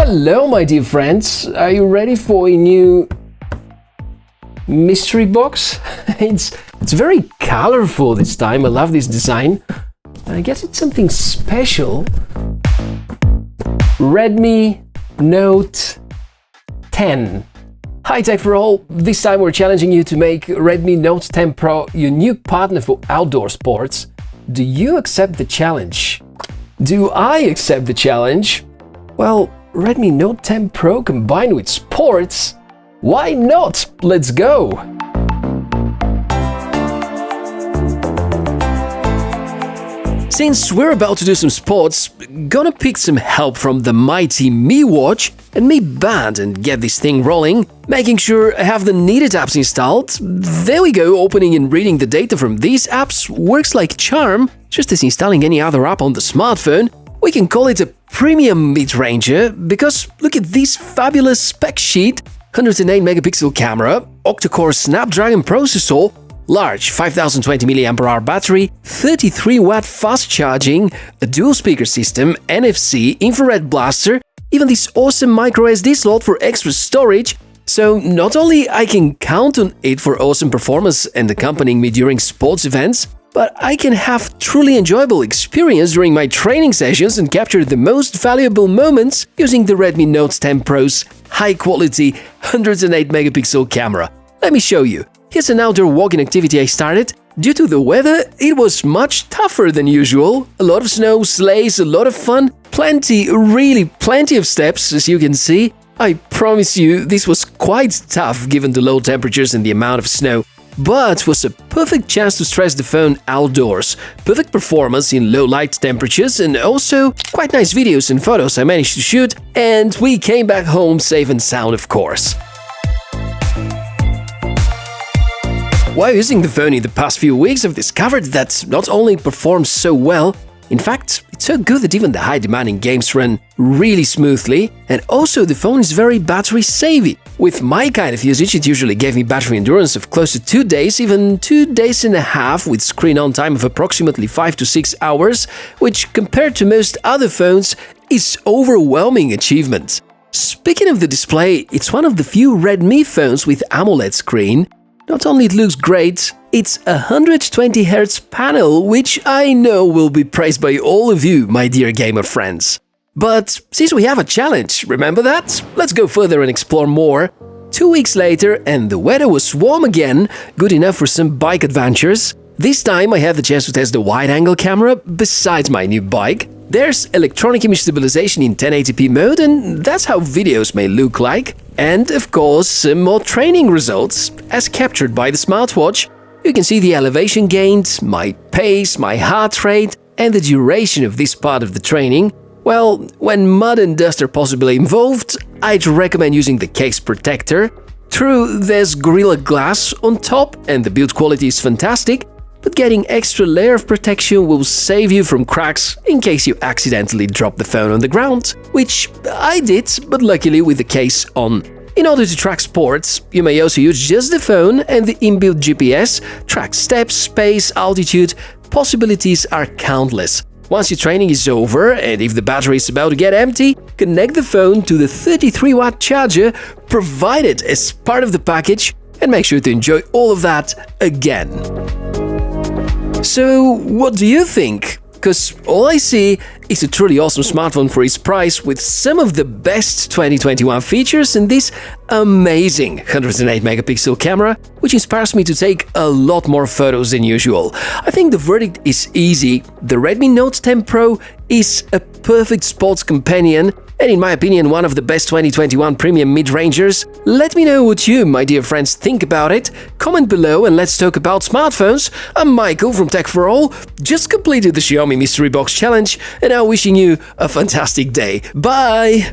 Hello, my dear friends. Are you ready for a new mystery box? It's very colorful this time. I love this design. I guess it's something special. Redmi Note 10. Hi Tech for All. This time we're challenging you to make Redmi Note 10 Pro your new partner for outdoor sports. Do you accept the challenge? Do I accept the challenge? Well, Redmi Note 10 Pro combined with sports? Why not? Let's go! Since we're about to do some sports, gonna pick some help from the mighty Mi Watch and Mi Band and get this thing rolling, making sure I have the needed apps installed. There we go, opening and reading the data from these apps works like charm, just as installing any other app on the smartphone. We can call it a premium mid-ranger because look at this fabulous spec sheet: 108 megapixel camera, octa-core Snapdragon processor, large 5020 mAh battery, 33 watt fast charging, a dual speaker system, NFC, infrared blaster, even this awesome micro SD slot for extra storage. So not only I can count on it for awesome performance and accompanying me during sports events, but I can have truly enjoyable experience during my training sessions and capture the most valuable moments using the Redmi Note 10 Pro's high-quality 108 megapixel camera. Let me show you. Here's an outdoor walking activity I started. Due to the weather, it was much tougher than usual. A lot of snow, sleighs, a lot of fun, really plenty of steps, as you can see. I promise you, this was quite tough given the low temperatures and the amount of snow. But was a perfect chance to stress the phone outdoors, perfect performance in low light temperatures, and also quite nice videos and photos I managed to shoot, and we came back home safe and sound, of course. While using the phone in the past few weeks, I've discovered that not only performs so well, in fact, it's so good that even the high-demanding games run really smoothly, and also the phone is very battery-savvy. With my kind of usage, it usually gave me battery endurance of close to 2 days, even 2 days and a half, with screen-on time of approximately 5 to 6 hours, which compared to most other phones is overwhelming achievement. Speaking of the display, it's one of the few Redmi phones with AMOLED screen. Not only it looks great, it's a 120Hz panel, which I know will be praised by all of you, my dear gamer friends. But since we have a challenge, remember that? Let's go further and explore more. 2 weeks later, and the weather was warm again, good enough for some bike adventures. This time I had the chance to test the wide-angle camera besides my new bike. There's electronic image stabilization in 1080p mode, and that's how videos may look like. And of course, some more training results, as captured by the smartwatch. You can see the elevation gained, my pace, my heart rate, and the duration of this part of the training. Well, when mud and dust are possibly involved, I'd recommend using the case protector. True, there's Gorilla Glass on top, and the build quality is fantastic, but getting extra layer of protection will save you from cracks in case you accidentally drop the phone on the ground, which I did, but luckily with the case on. In order to track sports, you may also use just the phone and the inbuilt GPS, track steps, pace, altitude. Possibilities are countless. Once your training is over, and if the battery is about to get empty, connect the phone to the 33 watt charger provided as part of the package, and make sure to enjoy all of that again. So, what do you think? Because all I see is a truly awesome smartphone for its price, with some of the best 2021 features and this amazing 108 megapixel camera, which inspires me to take a lot more photos than usual. I think the verdict is easy. The Redmi Note 10 Pro is a perfect sports companion, and in my opinion, one of the best 2021 premium mid-rangers. Let me know what you, my dear friends, think about it. Comment below and let's talk about smartphones. I'm Michael from Tech for All, just completed the Xiaomi Mystery Box Challenge, and now wishing you a fantastic day. Bye!